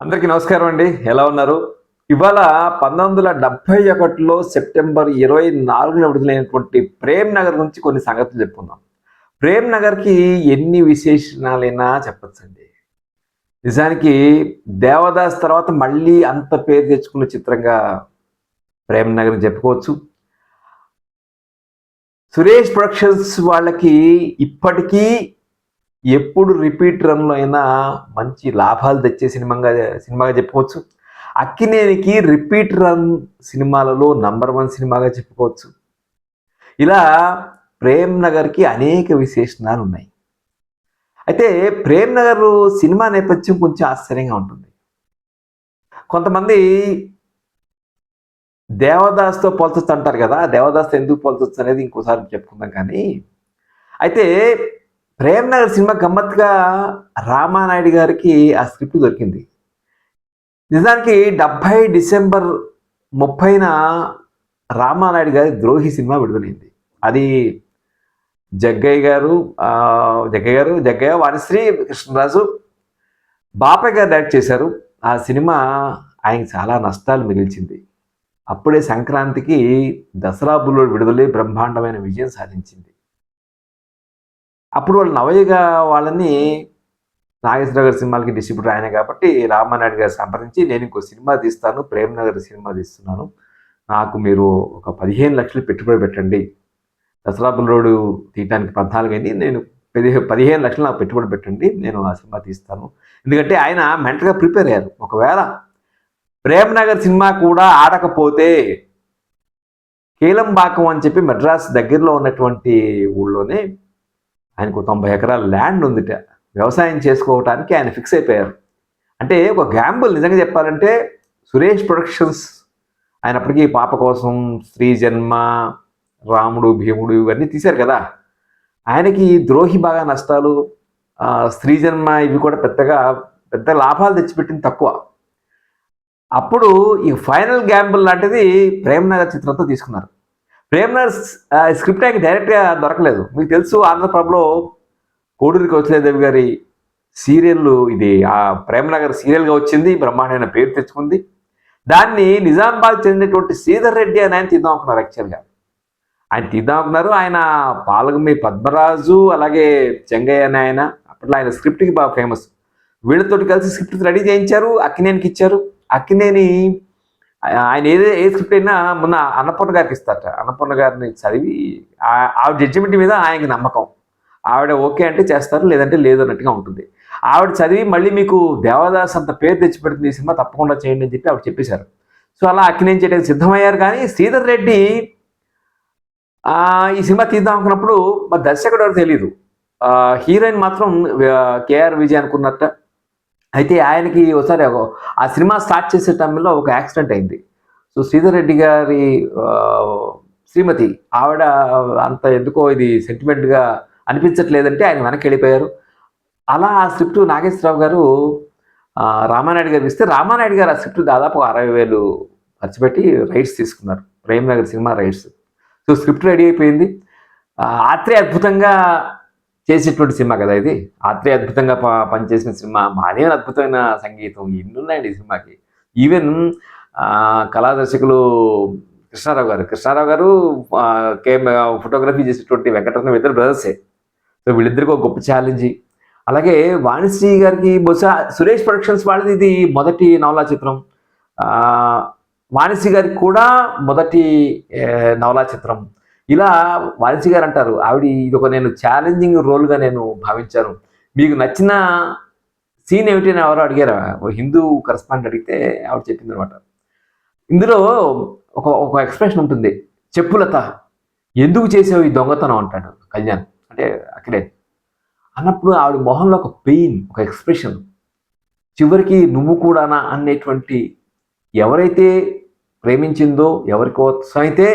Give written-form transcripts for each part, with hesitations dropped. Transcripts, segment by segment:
అందరికీ నమస్కారం అండి. ఎలా ఉన్నారు? ఇవాళ 1971లో సెప్టెంబర్ 24న విడుదలైనటువంటి 'ప్రేమ్ నగర్' గురించి కొన్ని సంగతులు చెప్పుకుందాం. 'ప్రేమ్ నగర్‌కి' ఎన్ని విశేషణాలైనా చెప్పొచ్చండి. నిజానికి 'దేవదాస్' తర్వాత మళ్ళీ అంత పేరు తెచ్చుకున్న చిత్రంగా 'ప్రేమ్ నగర్‌ని' చెప్పుకోవచ్చు. సురేష్ ప్రొడక్షన్స్ వాళ్ళకి ఇప్పటికీ ఎప్పుడు రిపీట్ రన్‌లో అయినా మంచి లాభాలు తెచ్చే సినిమాగా చెప్పుకోవచ్చు. 'అక్కినేనికి' రిపీట్ రన్ సినిమాలలో నంబర్ 1 సినిమాగా చెప్పుకోవచ్చు. ఇలా 'ప్రేమ్ నగర్‌కి' అనేక విశేషణాలున్నాయి. అయితే 'ప్రేమ్ నగర్' సినిమా నేపథ్యం కొంచెం ఆశ్చర్యంగా ఉంటుంది. కొంతమంది 'దేవదాస్‌తో' పోల్చొచ్చు అంటారు కదా! 'దేవదాస్‌తో' ఎందుకు పోల్చొచ్చు అనేది ఇంకోసారి చెప్పుకుందాం కానీ, అయితే 'ప్రేమ్ నగర్' సినిమా గమ్మత్తుగా రామానాయుడు గారికి ఆ స్క్రిప్ట్ దొరికింది. నిజానికి 70 డిసెంబర్ 30న రామానాయుడు గారి 'ద్రోహి' సినిమా విడుదలైంది. అది జగ్గయ్య, వాణిశ్రీ, కృష్ణరాజు, బాపయ్య గారు డైరెక్ట్ చేశారు. ఆ సినిమా ఆయనకి చాలా నష్టాలు మిగిల్చింది. అప్పుడే సంక్రాంతికి 'దసరా బుల్లోడు' విడుదలై బ్రహ్మాండమైన విజయం సాధించింది. అప్పుడు వాళ్ళు నవయుగ వాళ్ళని నాగేశ్వరరావు గారి సినిమాలకి డిస్ట్రిబ్యూటర్ ఆయనే కాబట్టి రామానాయుడు గారు సంప్రదించి, నేను ఇంకో సినిమా తీస్తాను, 'ప్రేమ్ నగర్' సినిమా తీస్తున్నాను, నాకు మీరు ఒక 15,00,000 పెట్టుబడి పెట్టండి. 'దసరా బుల్లోడు' తీయటానికి 14 అయింది, నేను 15,00,000 నాకు పెట్టుబడి పెట్టండి, నేను ఆ సినిమా తీస్తాను. ఎందుకంటే ఆయన మెంటల్గా ప్రిపేర్ అయ్యారు. ఒకవేళ 'ప్రేమ్ నగర్' సినిమా కూడా ఆడకపోతే కేలంబాకం అని చెప్పి మెడ్రాస్ దగ్గరలో ఉన్నటువంటి ఊళ్ళోనే ఆయనకు 90 ఎకరాల ల్యాండ్ ఉందిట. వ్యవసాయం చేసుకోవటానికి ఆయన ఫిక్స్ అయిపోయారు. అంటే ఒక గ్యాంబుల్ నిజంగా చెప్పాలంటే. సురేష్ ప్రొడక్షన్స్ ఆయన అప్పటికి పాప కోసం, స్త్రీ జన్మ, రాముడు, భీముడు ఇవన్నీ తీశారు కదా! ఆయనకి 'ద్రోహి' బాగా నష్టాలు, స్త్రీ జన్మ ఇవి కూడా పెద్ద లాభాలు తెచ్చిపెట్టింది తక్కువ. అప్పుడు ఈ ఫైనల్ గ్యాంబుల్ లాంటిది 'ప్రేమ్ నగర్' చిత్రంతో తీసుకున్నారు. 'ప్రేమ్ నగర్' స్క్రిప్ట్ ఆయనకి డైరెక్ట్గా దొరకలేదు. మీకు తెలుసు ఆంధ్రప్రభలో కోడూరి కౌశల్యాదేవి గారి సీరియల్ ఇది, ఆ 'ప్రేమ్ నగర్' సీరియల్గా వచ్చింది, బ్రహ్మాండమైన పేరు తెచ్చుకుంది. దాన్ని నిజామాబాద్ చెందినటువంటి శ్రీధర్ రెడ్డి అని ఆయన తీద్దాం అనుకున్నారు. యాక్చువల్గా ఆయన తీద్దాం అనుకున్నారు. ఆయన పాలగుమ్మి పద్మరాజు, అలాగే చెంగయ్య అని ఆయన అప్పట్లో ఆయన స్క్రిప్ట్కి బాగా ఫేమస్. వీళ్ళతోటి కలిసి స్క్రిప్ట్ రెడీ చేయించారు, అక్కినేనికి ఇచ్చారు. అక్కినేని ఆయన ఏ స్క్రిప్ట్ అయినా మొన్న అన్నపూర్ణ గారికి ఇస్తారట. అన్నపూర్ణ గారిని చదివి ఆవిడ జడ్జిమెంట్ మీద ఆయనకి నమ్మకం. ఆవిడ ఓకే అంటే చేస్తారు, లేదంటే లేదు అన్నట్టుగా ఉంటుంది. ఆవిడ చదివి మళ్ళీ మీకు 'దేవదాస్' అంత పేరు తెచ్చిపెడుతుంది ఈ సినిమా, తప్పకుండా చేయండి అని చెప్పి ఆవిడ చెప్పేశారు. సో అలా అక్కినేని చేయడానికి సిద్ధమయ్యారు. కానీ శ్రీధర్ రెడ్డి ఈ సినిమా తీద్దాం అనుకున్నప్పుడు మరి దర్శకుడు ఎవరు తెలియదు. హీరోయిన్ మాత్రం కేఆర్ విజయ్ అనుకున్నట్ట. అయితే ఆయనకి ఒకసారి ఆ సినిమా స్టార్ట్ చేసే టైంలో ఒక యాక్సిడెంట్ అయింది. సో శ్రీధర్ రెడ్డి గారి శ్రీమతి ఆవిడ అంత ఎందుకో ఇది సెంటిమెంట్గా అనిపించట్లేదంటే ఆయన వెనక్కి వెళ్ళిపోయారు. అలా ఆ స్క్రిప్ట్ నాగేశ్వరరావు గారు రామానాయుడు గారికి ఇస్తే, రామానాయుడు గారు ఆ స్క్రిప్ట్ దాదాపు 60,000 ఖర్చు పెట్టి రైట్స్ తీసుకున్నారు. 'ప్రేమ్ నగర్' సినిమా రైట్స్. సో స్క్రిప్ట్ రెడీ అయిపోయింది. ఆత్రేయ అద్భుతంగా చేసేటువంటి సినిమా కదా ఇది. ఆత్రేయ అద్భుతంగా పనిచేసిన సినిమా. మాదేవన్ అద్భుతమైన సంగీతం, ఎన్నున్నాయండి ఈ సినిమాకి. ఈవెన్ కళా దర్శకులు కృష్ణారావు గారు ఫోటోగ్రఫీ చేసేటువంటి వెంకటరత్నం ఇద్దరు బ్రదర్సే. సో వీళ్ళిద్దరికి ఒక గొప్ప ఛాలెంజ్. అలాగే వాణిశ్రీ గారికి బహుశా సురేష్ ప్రొడక్షన్స్ వాళ్ళది ఇది మొదటి నవలా చిత్రం. వాణిశ్రీ గారికి కూడా మొదటి నవలా చిత్రం. ఇలా వాణిశ్రీ గారు అంటారు, ఆవిడ ఇది ఒక నేను ఛాలెంజింగ్ రోల్గా నేను భావించాను. మీకు నచ్చిన సీన్ ఏమిటి అని ఎవరో అడిగారు. హిందూ కరస్పాండెంట్ అడిగితే ఆవిడ చెప్పింది అనమాట. ఇందులో ఒక ఎక్స్ప్రెషన్ ఉంటుంది. చెప్పులత ఎందుకు చేసావు ఈ దొంగతనం అంటాడు కళ్యాణ్, అంటే అఖిలేష్ అన్నప్పుడు ఆవిడ మొహంలో ఒక పెయిన్, ఒక ఎక్స్ప్రెషన్, చివరికి నువ్వు కూడానా అనేటువంటి, ఎవరైతే ప్రేమించిందో, ఎవరి కోసం అయితే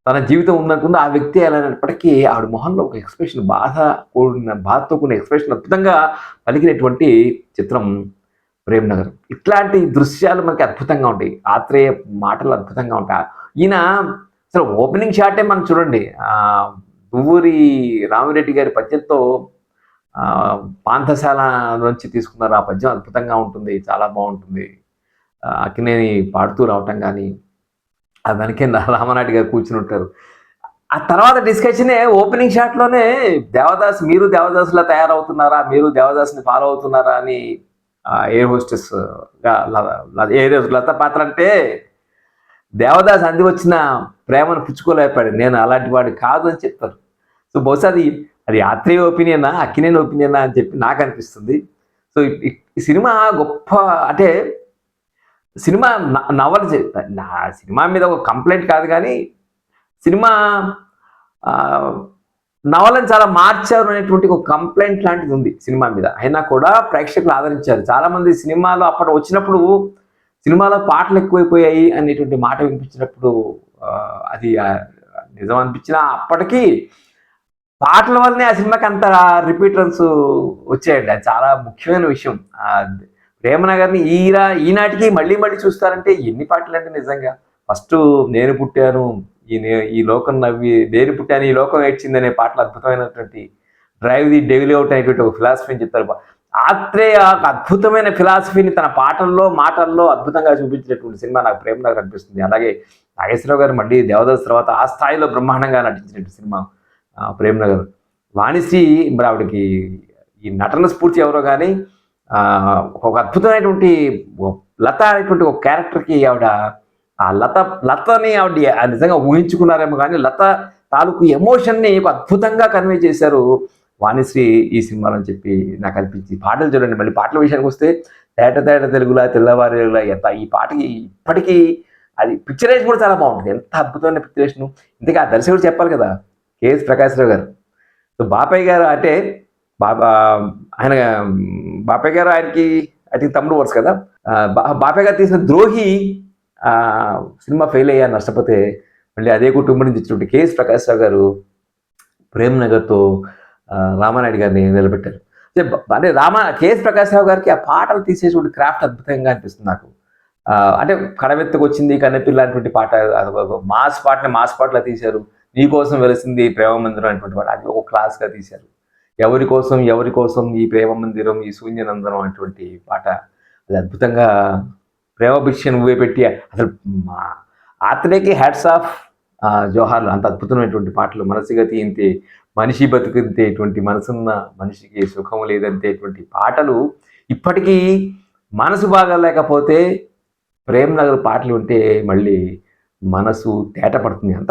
తన జీవితం ఉందనుకుందో ఆ వ్యక్తి అయినప్పటికీ ఆవిడ మొహంలో ఒక ఎక్స్ప్రెషన్, బాధతో కూడిన ఎక్స్ప్రెషన్ అద్భుతంగా పలికినటువంటి చిత్రం 'ప్రేమ్ నగర్'. ఇట్లాంటి దృశ్యాలు మనకి అద్భుతంగా ఉంటాయి. ఆత్రేయ మాటలు అద్భుతంగా ఉంటాయి. ఈయన అసలు ఓపెనింగ్ షాటే మనం చూడండి, దువ్వూరి రామిరెడ్డి గారి పద్యంతో పాంథశాల నుంచి తీసుకున్నారు. ఆ పద్యం అద్భుతంగా ఉంటుంది, చాలా బాగుంటుంది. అక్కినేని పాడుతూ రావటం కానీ, ఆ వెనకే రామనాయుడు గారు కూర్చుని ఉంటారు. ఆ తర్వాత డిస్కషనే ఓపెనింగ్ షాట్లోనే దేవదాస్, మీరు దేవదాసులా తయారవుతున్నారా, మీరు దేవదాస్ని ఫాలో అవుతున్నారా అని ఎయిర్ హోస్టెస్ లత పాత్ర అంటే దేవదాస్ అంది వచ్చిన ప్రేమను పుచ్చుకోలేకపోయాడు. నేను అలాంటి వాడు కాదు అని చెప్తారు. సో బహుశా అది అది ఆత్రేయ ఒపీనియనా, అక్కినేని ఒపీనియనా అని చెప్పి నాకు అనిపిస్తుంది. సో ఈ సినిమా గొప్ప, అంటే సినిమా నవల నా సినిమా మీద ఒక కంప్లైంట్ కాదు, కానీ సినిమా నవలను చాలా మార్చారు అనేటువంటి ఒక కంప్లైంట్ లాంటిది ఉంది సినిమా మీద. అయినా కూడా ప్రేక్షకులు ఆదరించారు. చాలామంది సినిమాలో అప్పటి వచ్చినప్పుడు సినిమాలో పాటలు ఎక్కువైపోయాయి అనేటువంటి మాట వినిపించినప్పుడు అది నిజం అనిపించినా, అప్పటికీ పాటల వల్లనే ఆ సినిమాకి అంత రిపీటర్స్ వచ్చాయండి. అది చాలా ముఖ్యమైన విషయం. ప్రేమనగర్ని ఈనాటికి మళ్ళీ మళ్ళీ చూస్తారంటే ఎన్ని పాటలు అంటే నిజంగా. ఫస్ట్ నేను పుట్టాను, ఈ లోకం నవ్వి, నేను పుట్టాను ఈ లోకం ఏడ్చింది అనే పాటలు అద్భుతమైనటువంటి డ్రైవ్ ది డెవిల్ అవుట్ అనేటువంటి ఒక ఫిలాసఫీని చెప్తారు. ఆత్రేయ అద్భుతమైన ఫిలాసఫీని తన పాటల్లో మాటల్లో అద్భుతంగా చూపించినటువంటి సినిమా నాకు ప్రేమనగర్ అనిపిస్తుంది. అలాగే నాగేశ్వరరావు గారు మళ్ళీ దేవదాస్ తర్వాత ఆ స్థాయిలో బ్రహ్మాండంగా నటించినటువంటి సినిమా ప్రేమనగర్. వాణిశ్రీ మరి ఆవిడకి ఈ నటన స్ఫూర్తి ఎవరో కానీ ఒక అద్భుతమైనటువంటి లత అనేటువంటి ఒక క్యారెక్టర్కి ఆవిడ ఆ లతని ఆవిడ నిజంగా ఊహించుకున్నారేమో కానీ లత తాలూకు ఎమోషన్ని ఒక అద్భుతంగా కన్వే చేశారు వాణిశ్రీ ఈ సినిమాలో అని చెప్పి నాకు అనిపించి. పాటలు చూడండి, మళ్ళీ పాటల విషయానికి వస్తే తేట తేట తెలుగులా తెల్లవారులా ఎంత ఈ పాటకి ఇప్పటికీ అది పిక్చరేషన్ కూడా చాలా బాగుంటుంది. ఎంత అద్భుతమైన పిక్చరేషను. ఇంతకీ ఆ దర్శకుడు చెప్పాలి కదా, కేఎస్ ప్రకాశ్రావు గారు. సో బాపయ్య గారు అంటే ఆయన బాపయ్య గారు ఆయనకి ఐ థింక్ తమ్ముడు వర్స్ కదా. బాపయ్య గారు తీసిన ద్రోహి సినిమా ఫెయిల్ అయ్యా నష్టపోతే మళ్ళీ అదే కుటుంబం నుంచి ఇచ్చినటువంటి కేఎస్ ప్రకాశ్రావు గారు ప్రేమనగర్తో రామానాయుడు గారిని నిలబెట్టారు. అంటే కేఎస్ ప్రకాశ్రావు గారికి ఆ పాటలు తీసేటువంటి క్రాఫ్ట్ అద్భుతంగా అనిపిస్తుంది నాకు. అంటే కడవెత్తుకు వచ్చింది కన్నెపిల్ల అనేటువంటి పాట, మాస్ పాటలా తీశారు. నీకోసం వెలిసింది ప్రేమ మందిరం అనేటువంటి పాట, అది ఒక క్లాస్గా తీశారు. ఎవరి కోసం ఈ ప్రేమ మందిరం, ఈ శూన్యనందనం అనేటువంటి పాట, అది అద్భుతంగా ప్రేమ భిక్ష నువ్వే పెట్టి, అసలు ఆత్రేయకి హ్యాట్స్ ఆఫ్ జోహార్లు. అంత అద్భుతమైనటువంటి పాటలు. మనసుగతి ఇంతే, మనిషి బతుకుంతేటువంటి, మనసున్న మనిషికి సుఖం లేదంతేటువంటి పాటలు ఇప్పటికీ మనసు బాగా లేకపోతే ప్రేమనగర్ పాటలు ఉంటే మళ్ళీ మనసు తేట పడుతుంది. అంత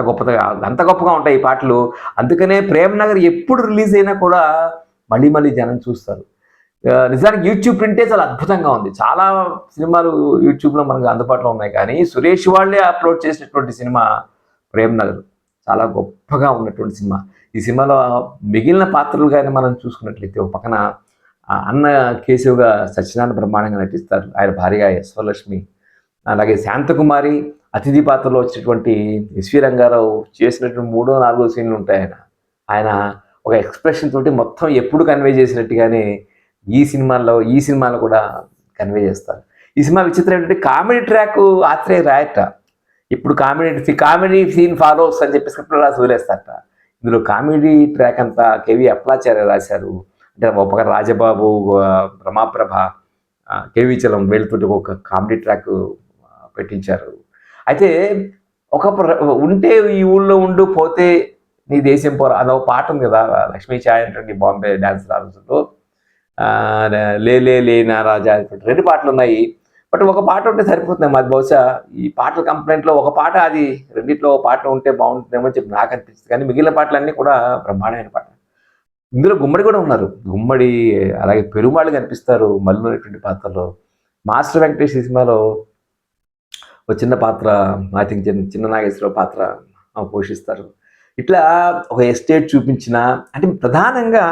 గొప్పగా ఉంటాయి ఈ పాటలు. అందుకనే ప్రేమనగర్ ఎప్పుడు రిలీజ్ అయినా కూడా మళ్ళీ జనం చూస్తారు. నిజానికి యూట్యూబ్ ప్రింటే చాలా అద్భుతంగా ఉంది. చాలా సినిమాలు యూట్యూబ్లో మనకు అందుబాటులో ఉన్నాయి, కానీ సురేష్ వాళ్ళే అప్లోడ్ చేసినటువంటి సినిమా ప్రేమనగర్ చాలా గొప్పగా ఉన్నటువంటి సినిమా. ఈ సినిమాలో మిగిలిన పాత్రలు కానీ మనం చూసుకున్నట్లయితే, ఒక పక్కన అన్న కేశవ్గా సత్యనారాయణ బ్రహ్మాండంగా నటిస్తారు, ఆయన భార్య యశ్వలక్ష్మి. అలాగే శాంతకుమారి అతిథి పాత్రలో వచ్చినటువంటి ఎస్వి రంగారావు చేసినటువంటి 3-4 సీన్లు ఉంటాయి. ఆయన ఒక ఎక్స్ప్రెషన్ తోటి మొత్తం ఎప్పుడు కన్వే చేసినట్టుగానే ఈ సినిమాలో కూడా కన్వే చేస్తారు. ఈ సినిమా విచిత్రం ఏంటంటే కామెడీ ట్రాక్ ఆత్రేయ రాయట. ఇప్పుడు కామెడీ సీన్ ఫాలోస్ అని చెప్పి స్క్రిప్ట్లో రాసి వదిలేస్తారట. ఇందులో కామెడీ ట్రాక్ అంతా కేవి అప్లాచార్య రాశారు. అంటే ఒక రాజబాబు, రమాప్రభ, కేవి చలం వీళ్ళతోటి ఒక కామెడీ ట్రాక్ పెట్టించారు. అయితే ఉంటే ఈ ఊళ్ళో ఉండు, పోతే నీ దేశం పోరా అదొక పాట ఉంది కదా, లక్ష్మీ ఛాయ్ అంటే బాంబే డ్యాన్స్ రాజులో లే నా రాజా 2 పాటలు ఉన్నాయి. బట్ ఒక పాట ఉంటే సరిపోతుంది. మాది బహుశా ఈ పాటల కంప్లైంట్లో ఒక పాట, అది రెండిట్లో ఒక పాటలు ఉంటే బాగుంటుందేమో చెప్పి నాకు అనిపిస్తుంది. కానీ మిగిలిన పాటలన్నీ కూడా బ్రహ్మాండమైన పాట. ఇందులో గుమ్మడి కూడా ఉన్నారు. గుమ్మడి, అలాగే పెరుమాళ్ళు కనిపిస్తారు మల్లు అనేటువంటి పాత్రలో. మాస్టర్ వెంకటేష్ ఈ సినిమాలో ఒక చిన్న పాత్ర, ఐ థింక్ చిన్న నాగేశ్వరరావు పాత్ర పోషిస్తారు. ఇట్లా ఒక ఎస్టేట్ చూపించిన, అంటే ప్రధానంగా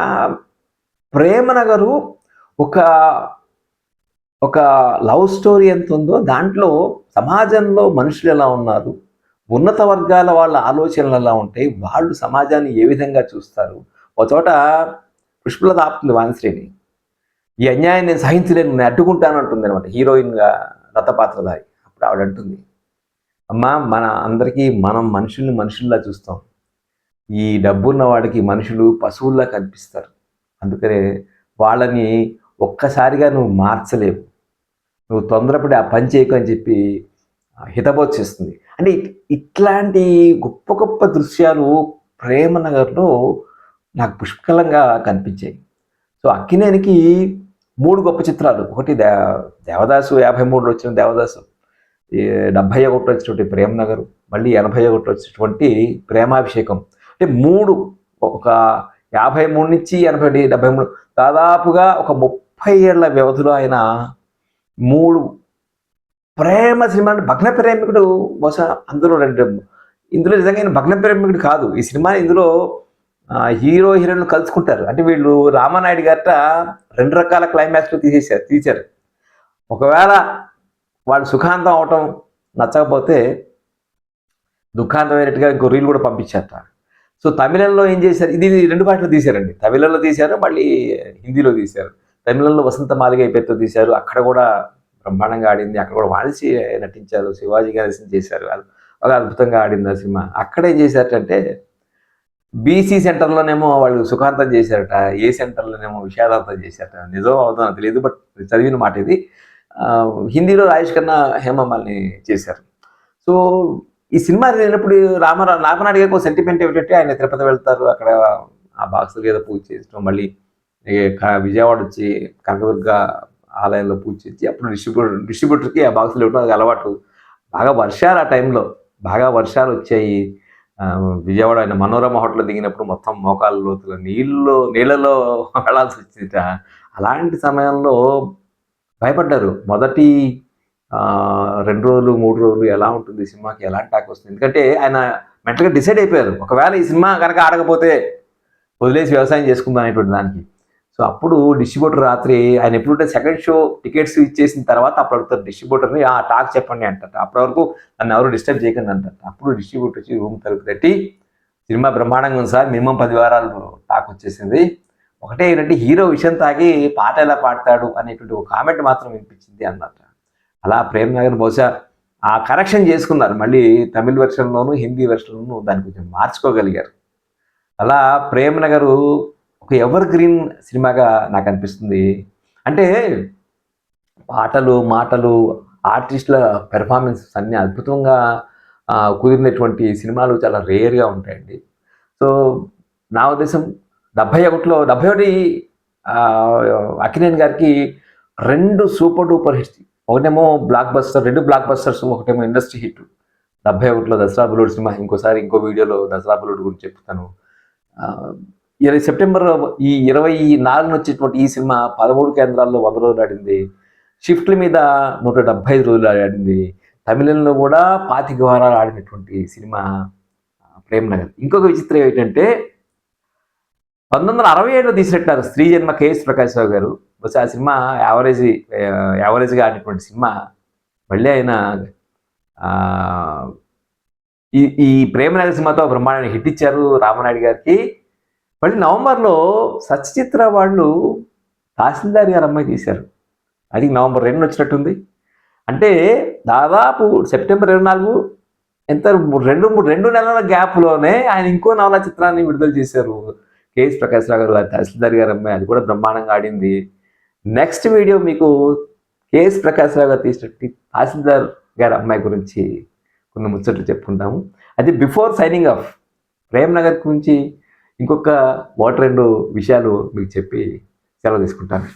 ప్రేమనగరు ఒక లవ్ స్టోరీ ఎంత ఉందో దాంట్లో సమాజంలో మనుషులు ఎలా ఉన్నారు, ఉన్నత వర్గాల వాళ్ళ ఆలోచనలు ఎలా ఉంటాయి, వాళ్ళు సమాజాన్ని ఏ విధంగా చూస్తారు. ఒక చోట పుష్పలత ఆపుతుంది వాణిశ్రీని, ఈ అన్యాయం నేను సహించలేను, నేను అడ్డుకుంటాను అంటుంది అనమాట హీరోయిన్గా లత పాత్రధారి. అప్పుడు ఆవిడ అంటుంది, అమ్మా మన అందరికీ మనం మనుషుల్లా చూస్తాం, ఈ డబ్బున్న వాడికి మనుషులు పశువుల్లా కనిపిస్తారు, అందుకనే వాళ్ళని ఒక్కసారిగా నువ్వు మార్చలేవు, నువ్వు తొందరపడి ఆ పని చేయకు అని చెప్పి హితబోధిస్తుంది. అంటే ఇట్లాంటి గొప్ప గొప్ప దృశ్యాలు ప్రేమనగర్లో నాకు పుష్కలంగా కనిపించాయి. సో అక్కినేనికి 3 గొప్ప చిత్రాలు. ఒకటి దేవదాసు 53లో వచ్చిన దేవదాసు, 71 వచ్చినటువంటి ప్రేమనగర్, మళ్ళీ 81 వచ్చినటువంటి ప్రేమాభిషేకం. అంటే 3 ఒక 53 నుంచి 81, 73 దాదాపుగా ఒక 30 ఏళ్ల వ్యవధిలో ఆయన 3 ప్రేమ సినిమాలు. భగ్న ప్రేమికుడు బహుశా అందులో ఇందులో నిజంగా ఆయన భగ్న ప్రేమికుడు కాదు. ఈ సినిమా ఇందులో హీరో హీరోయిన్లు కలుసుకుంటారు. అంటే వీళ్ళు రామానాయుడు గారట 2 రకాల క్లైమాక్స్లు తీశారు. ఒకవేళ వాళ్ళు సుఖాంతం అవటం నచ్చకపోతే దుఃఖాంతమైనట్టుగా ఇంకో రీల్ కూడా పంపించారట. సో తమిళంలో ఏం చేశారు, ఇది 2 భాషలో తీశారండి. తమిళంలో తీశారు, మళ్ళీ హిందీలో తీశారు. తమిళంలో వసంత మాలిగై పేరుతో తీశారు, అక్కడ కూడా బ్రహ్మాండంగా ఆడింది. అక్కడ కూడా వాణిసి నటించారు, శివాజీ గారి చేశారు, ఒక అద్భుతంగా ఆడింది ఆ సినిమా. అక్కడ ఏం చేశారంటే బీసీ సెంటర్లోనేమో వాళ్ళు సుఖాంతం చేశారట, ఏ సెంటర్లోనేమో విషాదాంతం చేశారట. నిజం అవుతుందో తెలియదు, బట్ చదివిన మాట ఇది. హిందీలో రాజేష్ ఖన్నా, హేమమాలిని చేశారు. సో ఈ సినిమా వెళ్ళినప్పుడు నాగనాయుడు గారికి ఒక సెంటిమెంట్ ఏమిటంటే ఆయన తిరుపతి వెళ్తారు, అక్కడ ఆ బాక్సులు ఏదో పూజ చేసడం, మళ్ళీ విజయవాడ వచ్చి కనకదుర్గ ఆలయంలో పూజ చేసి అప్పుడు డిస్ట్రిబ్యూటర్కి ఆ బాక్సులు ఇవ్వడం అది అలవాటు. బాగా వర్షాలు ఆ టైంలో బాగా వర్షాలు వచ్చాయి. విజయవాడ ఆయన మనోరమ హోటల్లో దిగినప్పుడు మొత్తం మోకాళ్ళ లోతులు నీళ్ళలో వెళ్ళాల్సి వచ్చిందిట. అలాంటి సమయంలో భయపడ్డారు. మొదటి 2 రోజులు 3 రోజులు ఎలా ఉంటుంది సినిమాకి, ఎలాంటి టాక్ వస్తుంది. ఎందుకంటే ఆయన మెంటల్గా డిసైడ్ అయిపోయారు, ఒకవేళ ఈ సినిమా కనుక ఆడకపోతే వదిలేసి వ్యవసాయం చేసుకుందాం అనేటువంటి దానికి. సో అప్పుడు డిస్ట్రిబ్యూటర్ రాత్రి ఆయన ఎప్పుడంటే సెకండ్ షో టికెట్స్ ఇచ్చేసిన తర్వాత అప్పుడు అడుగుతారు డిస్ట్రిబ్యూటర్ని, ఆ టాక్ చెప్పండి అంటారు. అప్పటి వరకు నన్ను ఎవరు డిస్టర్బ్ చేయకండి అంటారు. అప్పుడు డిస్ట్రిబ్యూటర్ వచ్చి రూమ్ తలుపు తట్టి, సినిమా బ్రహ్మాండంగా ఉంది సార్, మినిమం 10 వారాలు టాక్ వచ్చేసింది, ఒకటే ఏంటంటే హీరో విషయం తాగి పాట ఎలా పాడతాడు అనేటువంటి ఒక కామెంట్ మాత్రం వినిపించింది అన్నట్టు. అలా ప్రేమ్ నగర్ బహుశా ఆ కరెక్షన్ చేసుకున్నారు, మళ్ళీ తమిళ వెర్షన్లోను హిందీ వెర్షన్లోను దాన్ని కొంచెం మార్చుకోగలిగారు. అలా ప్రేమ్ నగరు ఒక ఎవర్ గ్రీన్ సినిమాగా నాకు అనిపిస్తుంది. అంటే పాటలు, మాటలు, ఆర్టిస్టుల పెర్ఫార్మెన్సెస్ అన్నీ అద్భుతంగా కుదిరినటువంటి సినిమాలు చాలా రేర్గా ఉంటాయండి. సో నా ఉద్దేశం 71 అక్కినేని గారికి 2 సూపర్ డూపర్ హిట్స్, ఒకటేమో బ్లాక్ బస్టర్, 2 బ్లాక్ బస్టర్స్, ఒకటేమో ఇండస్ట్రీ హిట్. 71లో దసరా బుల్లోడు సినిమా, ఇంకోసారి ఇంకో వీడియోలో దసరా బుల్లోడు గురించి చెప్తాను. సెప్టెంబర్ 24 వచ్చేటువంటి ఈ సినిమా 13 కేంద్రాల్లో 100 రోజులు ఆడింది. షిఫ్ట్ల మీద 175 రోజులు ఆడింది. తమిళంలో కూడా 25 వారాలు ఆడినటువంటి సినిమా ప్రేమ్ నగర్. ఇంకొక విచిత్రం ఏంటంటే 1967లో తీసినట్టారు స్త్రీ జన్మ కేఎస్ ప్రకాష్ రావు గారు. బస్ ఆ సినిమా యావరేజ్గా ఆడినటువంటి సినిమా. మళ్ళీ ఆయన ఈ ప్రేమ్ నగర్ సినిమాతో బ్రహ్మాండాన్ని హిట్ ఇచ్చారు రామానాయుడు గారికి. మళ్ళీ నవంబర్లో సత్యచిత్ర వాళ్ళు తహసీల్దార్ గారు అమ్మాయి తీశారు, అది నవంబర్ 2 వచ్చినట్టుంది. అంటే దాదాపు సెప్టెంబర్ 24 ఎంత 2 నెలల గ్యాప్లోనే ఆయన ఇంకో నవలా చిత్రాన్ని విడుదల చేశారు. కేఎస్ ప్రకాష్ రావు గారు తహసీల్దార్ గారు అమ్మాయి, అది కూడా బ్రహ్మాండంగా ఆడింది. నెక్స్ట్ వీడియో మీకు కేఎస్ ప్రకాష్ రావు గారు తీసినట్టు తహసీల్దార్ గారి అమ్మాయి గురించి కొన్ని ముచ్చట్లు చెప్పుకుంటాము. అది before signing off. Prem Nagar గురించి ఇంకొక 2 విషయాలు మీకు చెప్పి సెలవు తీసుకుంటాను.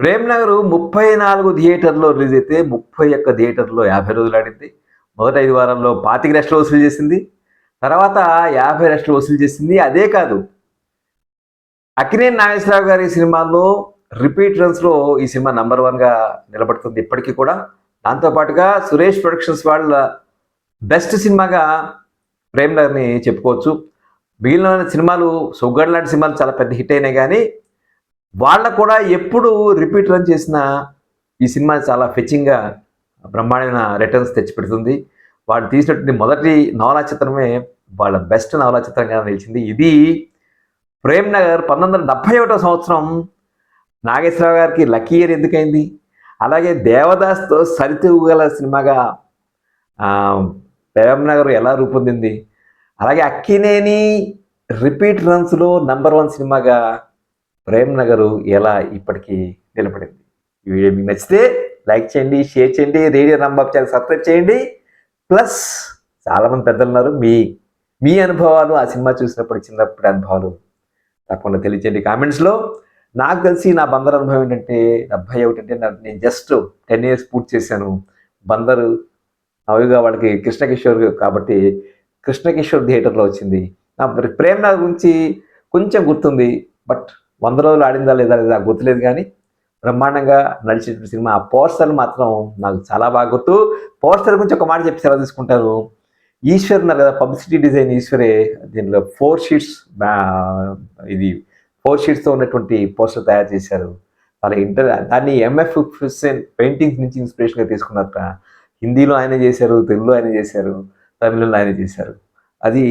ప్రేమ్ నగర్ 34 థియేటర్లో రిలీజ్ అయితే 31 థియేటర్లో 50 రోజులు ఆడింది. మొదటి 5 వారాల్లో 25 లక్షలు వసూలు చేసింది, తర్వాత 50 లక్షలు వసూలు చేసింది. అదే కాదు, అక్కినేని నాగేశ్వరరావు గారి సినిమాల్లో రిపీట్ రన్స్లో ఈ సినిమా నంబర్ 1గా నిలబడుతుంది ఇప్పటికీ కూడా. దాంతోపాటుగా సురేష్ ప్రొడక్షన్స్ వాళ్ళ బెస్ట్ సినిమాగా ప్రేమ్ నగర్ని చెప్పుకోవచ్చు. మిగిలిన సినిమాలు సొగ్గడ్ లాంటి సినిమాలు చాలా పెద్ద హిట్ అయినాయి, కానీ వాళ్ళ కూడా ఎప్పుడు రిపీట్ రన్ చేసిన ఈ సినిమా చాలా ఫెచ్చింగ్గా బ్రహ్మాండమైన రిటర్న్స్ తెచ్చిపెడుతుంది. వాళ్ళు తీసినటువంటి మొదటి నవలా చిత్రమే వాళ్ళ బెస్ట్ నవలా చిత్రంగా నిలిచింది. ఇది ప్రేమ్ నగర్ 1971 సంవత్సరం నాగేశ్వరరావు గారికి లక్కీ ఇయర్ ఎందుకైంది, అలాగే దేవదాస్తో సరితూగల సినిమాగా ప్రేమ్ నగర్ ఎలా రూపొందింది, అలాగే అక్కినేని రిపీట్ రన్స్లో నంబర్ 1 సినిమాగా ప్రేమ్ నగరు ఎలా ఇప్పటికీ నిలబడింది. ఈ వీడియో మీకు నచ్చితే లైక్ చేయండి, షేర్ చేయండి, రేడియో రాంబాబు ఛానల్ సబ్స్క్రైబ్ చేయండి. ప్లస్ చాలామంది పెద్దలు ఉన్నారు, మీ అనుభవాలు, ఆ సినిమా చూసినప్పుడు చిన్నప్పటి అనుభవాలు తప్పకుండా తెలియచేయండి కామెంట్స్లో. నాకు తెలిసి నా బందర్ అనుభవం ఏంటంటే 71 అంటే నేను జస్ట్ 10 years పూర్తి చేశాను. బందరు అవిగా వాళ్ళకి కృష్ణకిషోర్ కాబట్టి కృష్ణకిషోర్ థియేటర్లో వచ్చింది. నా ప్రేమ్ నగర్ గురించి కొంచెం గుర్తుంది, బట్ 100 రోజులు ఆడిందా లేదా గుర్తులేదు. కానీ బ్రహ్మాండంగా నడిచిన సినిమా. ఆ పోస్టర్లు మాత్రం నాకు చాలా బాగా గుర్తు. పోస్టర్ గురించి ఒక మాట చెప్పి సెలవు తీసుకుంటాను. ఈశ్వర్ ఉన్నారు కదా, పబ్లిసిటీ డిజైన్ ఈశ్వరే. దీనిలో 4 sheets ఇది 4 sheetsతో ఉన్నటువంటి పోస్టర్ తయారు చేశారు. దాన్ని ఎంఎఫ్ హుస్సేన్ పెయింటింగ్స్ నుంచి ఇన్స్పిరేషన్గా తీసుకున్నారట. హిందీలో ఆయన చేశారు, తెలుగులో ఆయన చేశారు, తమిళంలో ఆయన చేశారు. అది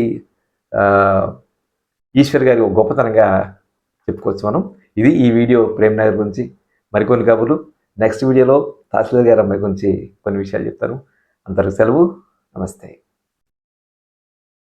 ఈశ్వర్ గారి ఒక గొప్పతనంగా చెప్పుకోవచ్చు మనం. ఇది ఈ వీడియో ప్రేమ్ నగర్ గురించి. మరికొన్ని కబుర్లు నెక్స్ట్ వీడియోలో తహసీల్దార్ గారి అమ్మాయి గురించి కొన్ని విషయాలు చెప్తాను. అంతవరకు సెలవు. నమస్తే.